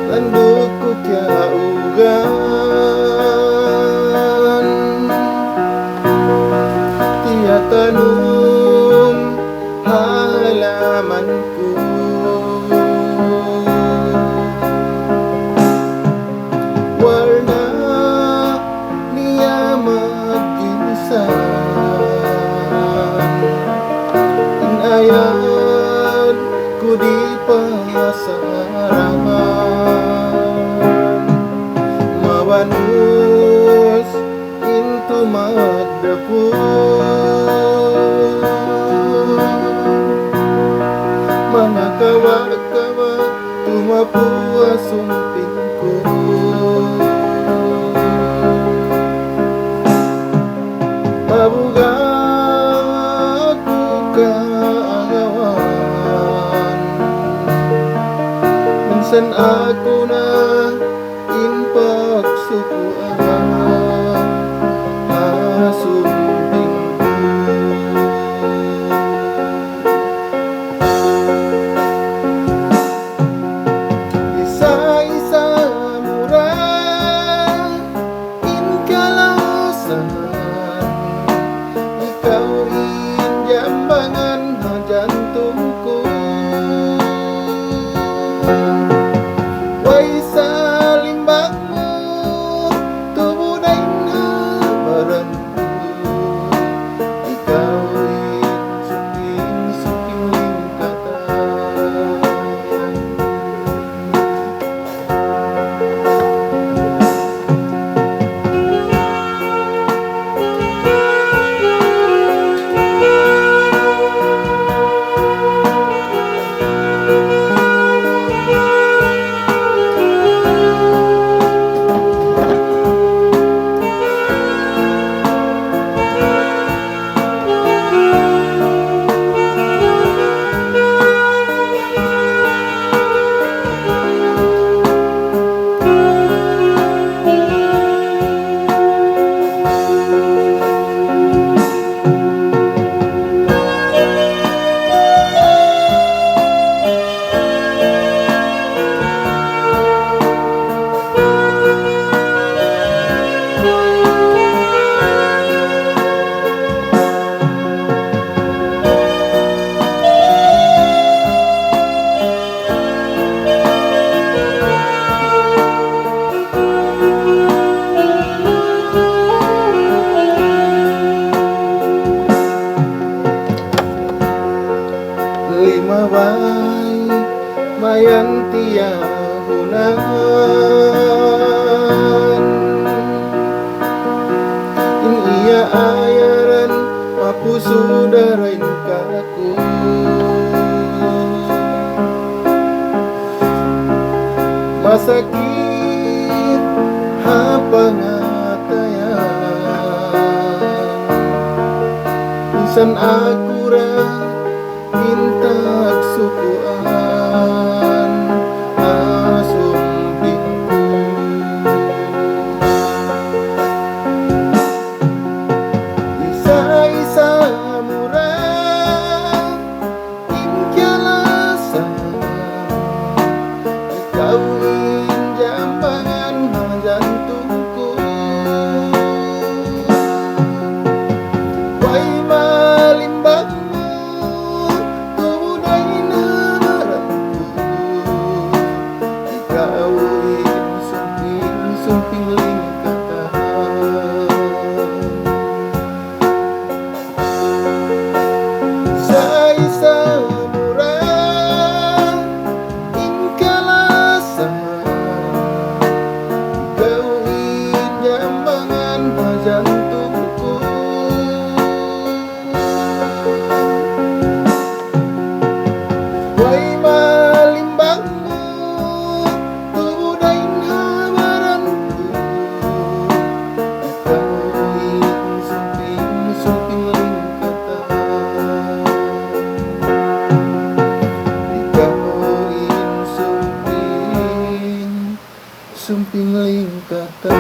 landuku kya ugan tia tanum halamanku warna niya maginsan inayan ku di pasaran mawanus into magdapul mga kawa-kawa tumapuwa sumpin ko mabuga ako kaagawan minsan ako na inpagsukuan asumping ko isa-isa mura inkalausan ikaw injambangan jantungku way salimbangmu tubuh na inabaranku ikaw sumping lingkatan limaway mayan tiyahunan in iya ayaran mapuso darain kaku masakit hapangatayan minsan aku intag sukuan asumping ko isa-isa mura inkyalasan ikaw injambangan jantungku way malimbang sumping lingkatan sa isa mura inkalasan ikaw injambangan jantungku way malimbangmu tubuh dain habaranku sumping lingkatan sumping lingkatan